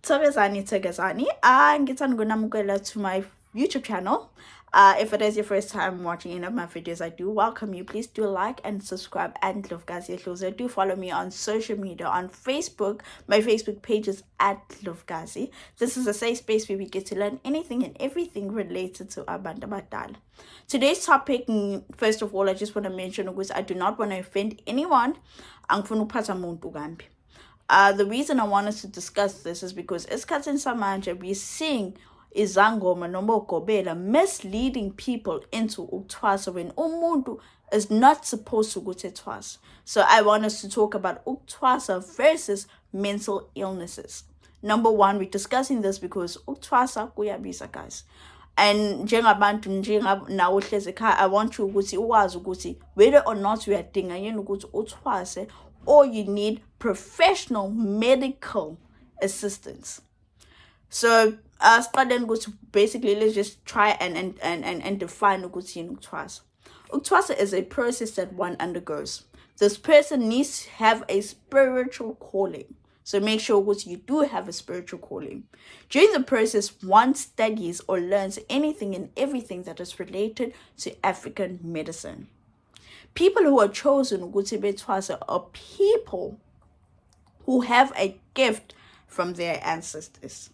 Tokezani, ngithanda ukunamukela to my YouTube channel. If it is your first time watching any of my videos, I do welcome you. Please do like and subscribe and Lufgazi. Do follow me on social media. On Facebook, my Facebook page is at Lufgazi. This is a safe space where we get to learn anything and everything related to Abantu Badala. Today's topic, first of all, I just want to mention because I do not want to offend anyone. The reason I wanted to discuss this is because esikhathini samanje we're seeing izangoma noma ogobela misleading people into Uthwasa when umuntu is not supposed to go to Uthwasa. So I want us to talk about Uthwasa versus mental illnesses. Number one, we're discussing this because Uthwasa kuyabisa, guys. And njengabantu nawe hlezi ekhaya, I want you ukuthi uwazi ukuthi whether or not uyadinga yini ukuthi uthwase or you need professional medical assistance. So basically let's just try and define ukuthi Uthwasa. Uthwasa is a process that one undergoes. This person needs to have a spiritual calling. So make sure that you do have a spiritual calling. During the process, one studies or learns anything and everything that is related to African medicine. People who are chosen are people who have a gift from their ancestors.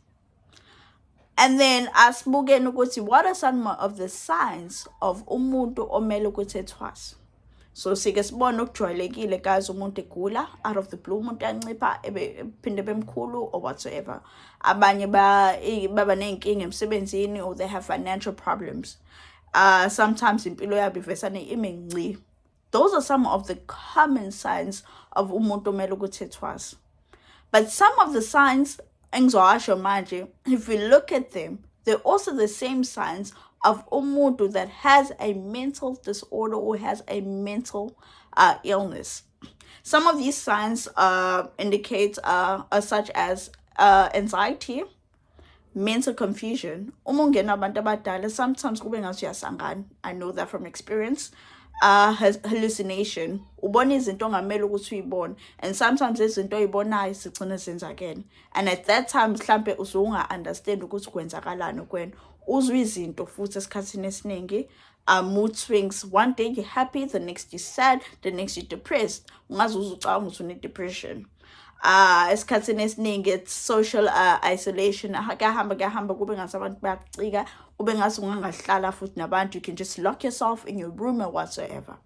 And then what are some of the signs of umuntu omele ukuthi ethwasa? So sike sibona ukujwayelekile guys umuntu egula out of the blue umuntu yancipha ephinde bemkhulu or whatsoever. Abanye baba nenkinga emsebenzini or they have financial problems. Sometimes impilo yabo ivesane imengci. Those are some of the common signs of umuntu omele ukuthi ethwasa. But some of the signs engizowasho manje, if we look at them, they're also the same signs of umuntu that has a mental disorder or has a mental illness. Some of these signs indicate such as anxiety, mental confusion. Sometimes I know that from experience. Has hallucination. And sometimes again. And at that time, understand mood swings. One day you're happy, the next you're sad, the next you're depressed. Depression. It's social isolation. You can just lock yourself in your room or whatsoever.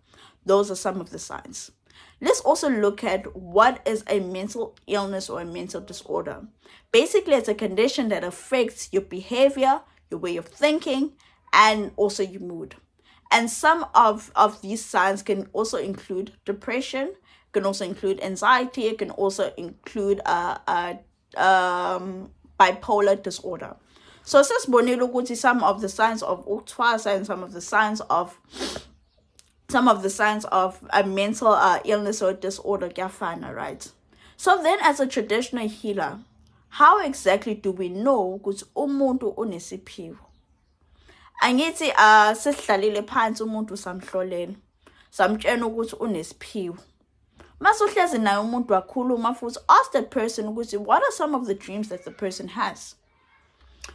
Those are some of the signs. Let's also look at what is a mental illness or a mental disorder. Basically, it's a condition that affects your behavior, your way of thinking, and also your mood. And some of these signs can also include depression, can also include anxiety, it can also include bipolar disorder. So some of the signs of Uthwasa and some of the signs of a mental illness or disorder gafana, right? So then as a traditional healer, how exactly do we know ukuthi umuntu unesiphiwo? Angithi sesihlalile phansi umuntu samhloleni samtshena ukuthi unesiphiwo. Masuhlezi naye umuntu wakhuluma futhi ask that person ukuthi what are some of the dreams that the person has?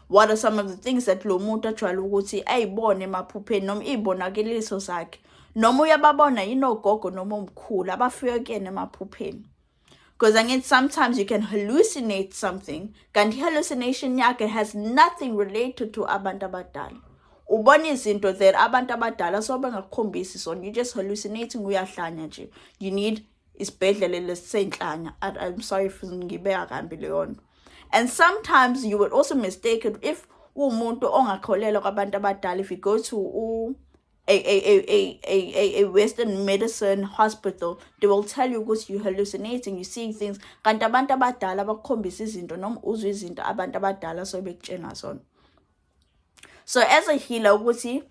What are some of the things that lo muntu ajwayele ukuthi ayibone emaphupheni noma izibonakaliso zakhe noma uyababona yinogogo noma umkhulu abafika kuyena emaphupheni? Because again, sometimes you can hallucinate something, kanti hallucination yakhe has nothing related to abantu abadala. Ubona izinto that abantu abadala so bengakhombisi sona, you just hallucinating uyahlanya nje. You need isibhedlela lesenhlanya. I'm sorry if ngibeka kambi leyo. And sometimes you would also mistake it if umuntu ongakholelwa kwabantu abadala, if you go to a Western medicine hospital, they will tell you because you're hallucinating, you see things. Kanti abantu abadala bakhombisa izinto noma uzwe izinto abantu abadala so bekutshena zona. So as a healer ukuthi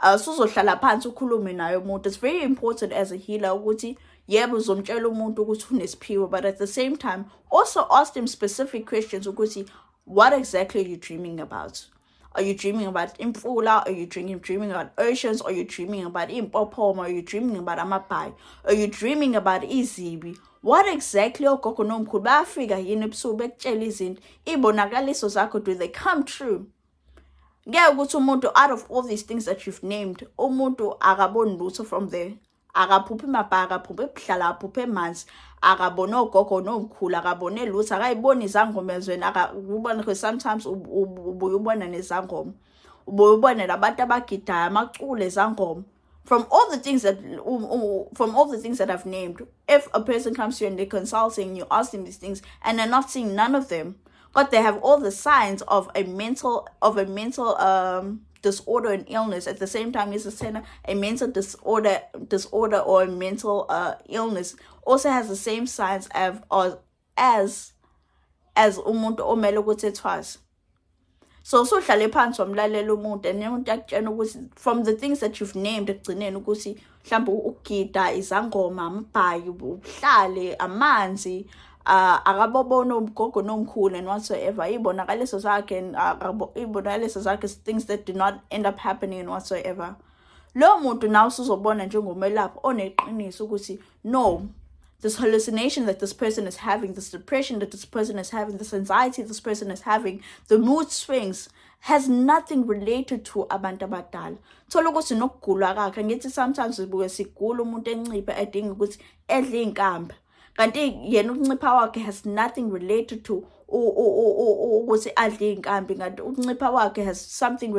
suzohlala phansi ukhulume naye umuntu. It's very important as a healer ukuthi yebo uzomtshela umuntu ukuthi unesiphiwo, but at the same time also ask them specific questions ukuthi what exactly are you dreaming about? Are you dreaming about imfula? Are you dreaming about oceans? Are you dreaming about impophoma? Are you dreaming about amabai? Are you dreaming about izibi? what exactly ogogo nomkhulu bayafika yini ebusuku bekutshela izinto ibonakaliso zakho, do they come true? Ngeke ukuthi umuntu out of all these things that you've named umuntu akaboni lutho from there, akaphuphi mabhaka, akaphuphi ebuhlala, akaphuphi emanzi, akabone ogogo nomkhulu, akabone lutho, akayiboni izangoma ezweni, akubona because sometimes ubuye ubona nezangoma, ubuye ubone labantu abagidayo amacule ezangoma. From all the things that I've named, if a person comes to you and they're consulting, you ask them these things, and they're not seeing none of them, but they have all the signs of a mental disorder and illness. At the same time, is a mental disorder or a mental illness also has the same signs as umuntu omele ukuthi ethwasa. So hlale phansi wamlalela umuntu and umuntu akutshena ukuthi from the things that you've named ekugcineni ukuthi mhlawumbe ukugida, izangoma, amabhayi, ubuhlale, amanzi, akabobona ugogo nomkhulu and whatsoever, ibonakaliso zakhe things that do not end up happening and whatsoever. Lo muntu nawe usuzobona njengomelaphi oneqiniso ukuthi no, this hallucination that this person is having, this depression that this person is having, this anxiety this person is having, the mood swings, has nothing related to abantu abadala. Thola ukuthi nokugula kakhe, ngithi sometimes sibuke sigula umuntu enciphe edinga ukuthi edle inkambi, kanti yena ukuncipha wakhe has nothing related to ukuthi adle inkambi, kanti ukuncipha wakhe has something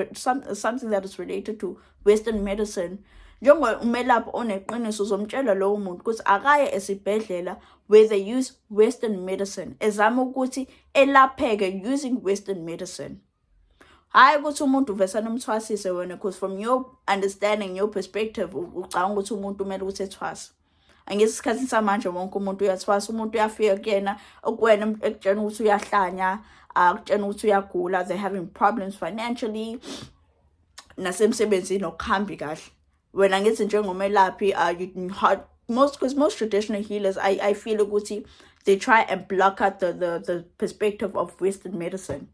that is related to Western medicine. Njengoba umelaphi oneqiniso uzomtshela lowo muntu ukuthi akaye esibhedlela where they use Western medicine, ezama ukuthi elapheke using Western medicine. Hayi ukuthi umuntu uvesana umthwasise wena, because from your understanding, your perspective, ucabanga ukuthi umuntu umele ukuthi ethwase. Angithi isikhathi samanje wonke umuntu uyathwasa, umuntu uyafika kuyena okuwena ekutshena ukuthi uyahlanya, akutshena ukuthi uyagula, they're having problems financially, nasemsebenzini okuhambi kahle. When I get to njengomelaphi, most traditional healers, I feel ukuthi they try and block out the perspective of Western medicine.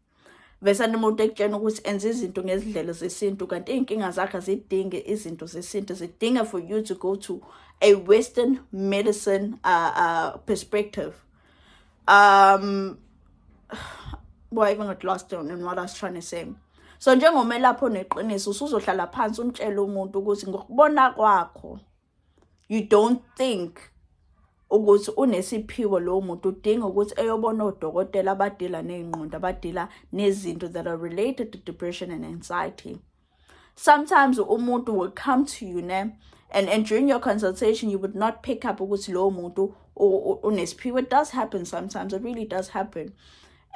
Vesana umuntu ekutshena ukuthi enze izinto ngezindlela zesintu, kanti inkinga zakhe zidinge izinto zesintu, zidinga for you to go to a Western medicine perspective. Boy, I even got lost on what I was trying to say. So njengomelaphi oneqiniso usuzohlala phansi umtshela umuntu ukuthi ngokubona kwakho you don't think ukuthi unesiphiwo lo muntu, udinga ukuthi eyobona odokotela abadila nezingqondo, abadila nezinto that are related to depression and anxiety. Sometimes umuntu will come to you and during your consultation you would not pick up ukuthi lo muntu unesiphiwo. It does happen sometimes, it really does happen.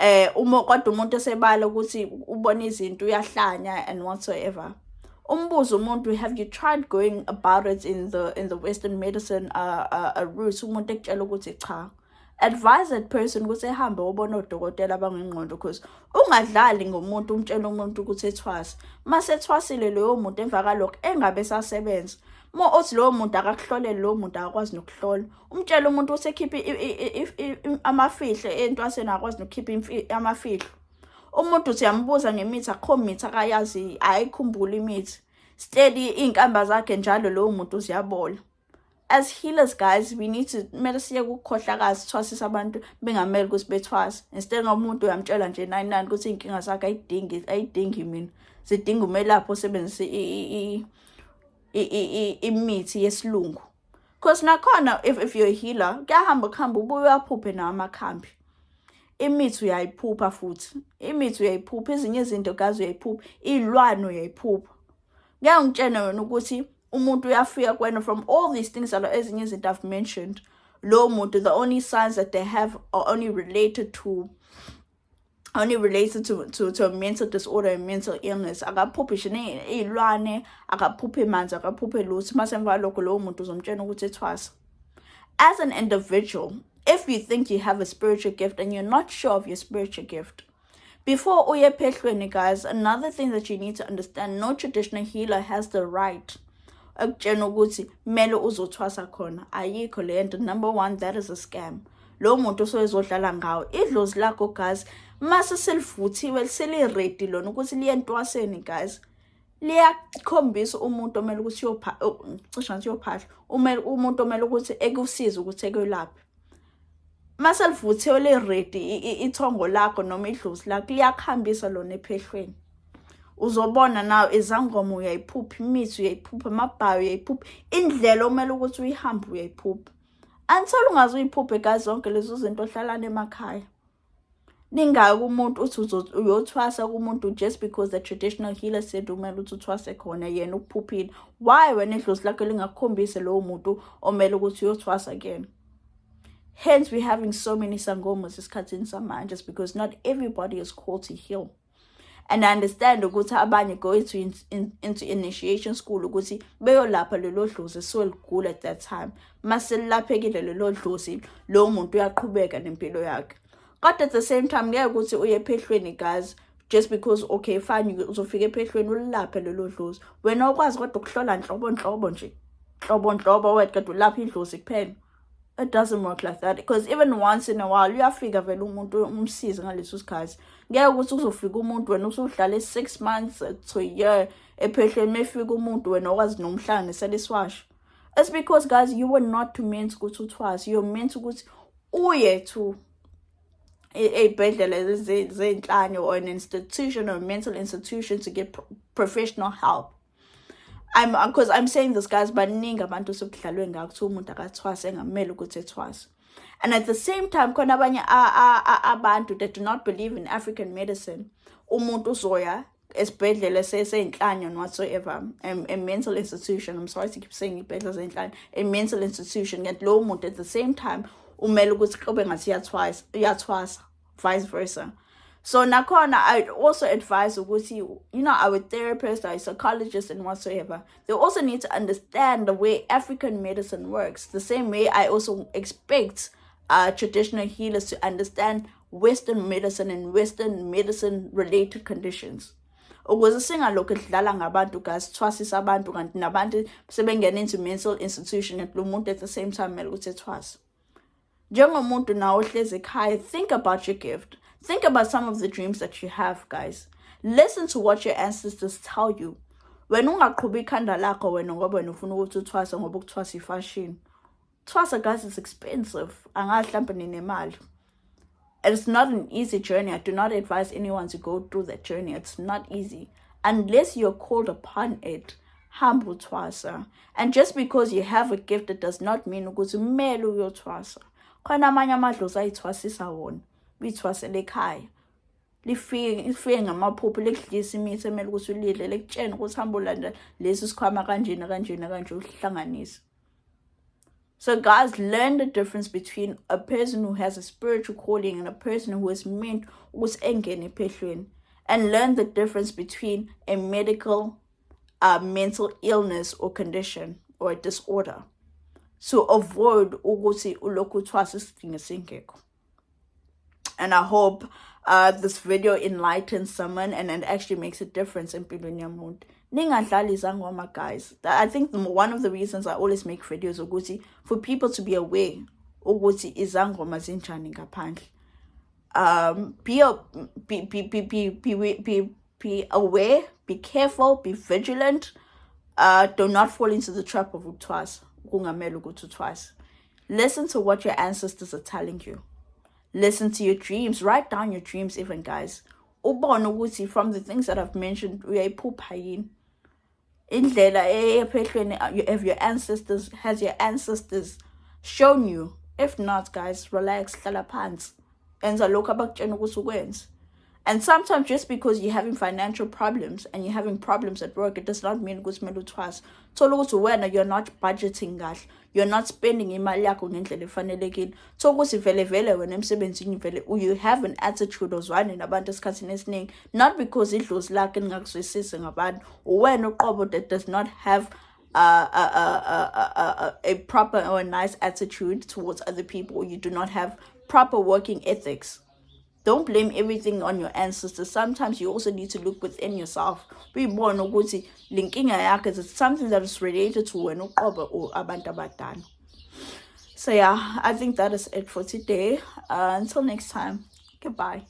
Kodwa umuntu esebala ukuthi ubona izinto uyahlanya and whatsoever. Umbuzo umuntu, have you tried going about it in the Western medicine route? Umuntu ekutshela ukuthi cha. Advise that person ukuthi ehambe ubona odokotela abangengqondo, because ungadlali ngomuntu umtshela umuntu ukuthi ethwase. Mase ethwasile loyo muntu emva kalokho engabe sasebenza. Othi lowo muntu akakuhlolele, lowo muntu akakwazi nokuhlola. Umtshela umuntu usekhipha amafihlo entwaseni, akwazi nokukhipha amafihlo. Umuntu uthi uyambuza ngemithi, akho mithi akayazi, ayikhumbula imithi. Steady inkamba zakhe njalo lowo muntu uziyabola. As healers, guys, we need to medicine ukukhohlakazi thwasisa abantu bengameli ukuthi bethwase. Instead ngomuntu uyamtshela nje 99 ukuthi inkinga zakhe ayidingi mina. Zidinga umelaphi osebenzisa imithi yesilungu. Because nakhona if you're a healer, kuyahamba ubuye uyaphuphe nawo amakhambi. Imithi uyayiphupha futhi. Imithi uyayiphupha, ezinye izinto gazi uyayiphupha, ilwano uyayiphupha. Ngiyangitshela wena ukuthi umuntu uyafika kwena from all these things that ezinye izinto I've mentioned. Lo muntu, the only signs that they have are only related to a mental disorder and mental illness. Akaphuphi shine ilwane, akaphuphi manzi, akaphuphi lutho. Masemva lokho lo muntu uzomtshela ukuthi ethwasa. As an individual, if you think you have a spiritual gift and you're not sure of your spiritual gift, before uye phehlweni, guys, another thing that you need to understand, no traditional healer has the right ekutshena ukuthi mele uzothwasa khona. Ayikho lento. Number one, that is a scam. Lo muntu soyezodlala ngawo. Idlozi lakho, guys, mase selivuthiwe seli-ready lona ukuthi liyentwaseni, guys, liyakhombisa umuntu omele ukuthi umuntu omele ukuthi ekusize ukuthi ekwelaphe. maselivuthiwe ready ithongo lakho noma idlozi lakho liyakuhambisa lona ephehlweni. Uzobona nawe izangoma uyayiphupha, imithi uyayiphupha, amabhayo uyayiphupha, indlela omele ukuthi uyihambe uyayiphupha. Until ungaze uyiphuphe guys zonke lezo zinto ohlalana emakhaya. Ningayi umuntu uthi uyothwasa kumuntu just because the traditional healer said umele ukuthi uthwase khona yena ukuphuphile. Why wena idlozi lakho lingakukhombise lowo muntu omele ukuthi uyothwasa kuyena? Hence we're having so many sangomas esikhathini samanje just because not everybody is called to heal. And I understand ukuthi abanye go into initiation school ukuthi beyolapha lelo dlozi soligula at that time. Maselaphekile lelo dlozi lo muntu uyaqhubeka nempilo yakhe. But at the same time ngeke ukuthi uye ephehlweni guys just because okay fine uzofika ephehlweni ulaphe lelo dlozi. Wena ukwazi kodwa ukuhlola nhlobo nje. Nhlobo wet kade ulapha idlozi kuphela. It doesn't work like that because even once in a while uyafika vele umuntu umsize ngaleso sikhathi. Ngeke ukuthi uzofika umuntu wena usuhlala 6 months to a year ephehlweni mefika umuntu wena okwazi nomhlanga seleswasha. It's because guys you were not meant ukuthi uthwase. You're meant ukuthi uye to ey'bhedlela zey'nhlanya or an institution or a mental institution to get professional help. Because I'm saying this guys baningi abantu sekudlalwe ngakho ukuthi umuntu akathwase engamele ukuthi ethwase. And at the same time khona abanye abantu that do not believe in African medicine. Umuntu uzoya esibhedlela sey'nhlanya and whatsoever, a mental institution. I'm sorry to keep saying ibhedlela zey'nhlanya, a mental institution. Yet lowo muntu at the same time umele ukuthi kube ngathi uyathwasa, vice versa. So nakhona I also advise ukuthi, our therapist, our psychologist and whatsoever, they also need to understand the way African medicine works. The same way I also expect traditional healers to understand Western medicine and Western medicine related conditions. Ukuze singalokhu sidlala ngabantu guys, thwasisa abantu kanti nabantu sebengena into mental institution at lo muntu at the same time mele ukuthi ethwase. Njengomuntu nawe ohlezi ekhaya, think about your gift. Think about some of the dreams that you have, guys. Listen to what your ancestors tell you. When ungaqhubi ikhanda lakho wena ngoba wena ufuna ukuthi uthwase ngoba ukuthwasa ifashion. Thwasa guys is expensive. Angahlambe nemali. It's not an easy journey. I do not advise anyone to go through that journey. It's not easy. Unless you're called upon it. Humble thwasa. And just because you have a gift, it does not mean ukuthi kumele uyothwasa. Khona amanye amadlozi ayithwasisa wona. Bithwasele ekhaya. Lifike ngamaphupho lekudlisa imithi emele ukuthi ulidle lekutshena ukuthi hamba ulanda lesi sikhwama kanjena uhlanganise. So guys, learn the difference between a person who has a spiritual calling and a person who is meant ukuthi engene ephehlweni, and learn the difference between a medical mental illness or condition or a disorder. So avoid ukuthi ulokhu uthwasa isidingo singekho. And I hope this video enlightens someone and it actually makes a difference in empilweni yomuntu. Ningadlali izangoma guys. I think one of the reasons I always make videos ukuthi for people to be aware ukuthi izangoma zinjani ngaphandle. Be aware, be careful, be vigilant. Do not fall into the trap of uthwasa. Kungamele ukuthi uthwase. Listen to what your ancestors are telling you. Listen to your dreams. Write down your dreams even, guys. Ubone ukuthi from the things that I've mentioned, uyayiphupha yini. Indlela ephehlweni of your ancestors, has your ancestors shown you? If not, guys, relax, hlala phansi. Enza lokho abakutshela ukuthi ukwenze. And sometimes just because you're having financial problems and you're having problems at work, it does not mean ukuthi kumele uthwase. Thola ukuthi wena you're not budgeting kahle. You're not spending imali yakho ngendlela efanelekile. Thola ukuthi vele wena emsebenzini vele you have an attitude ozwane nabantu esikhathini esiningi, not because idlozi lakhe lingakuzwisisi ngabantu. Wena uqobo that does not have a proper or a nice attitude towards other people. You do not have proper working ethics. Don't blame everything on your ancestors. Sometimes you also need to look within yourself. Be born ukuthi linkinga yakhe is something that is related to wena uqobo or abantu abadala. So yeah, I think that is it for today. Until next time, goodbye.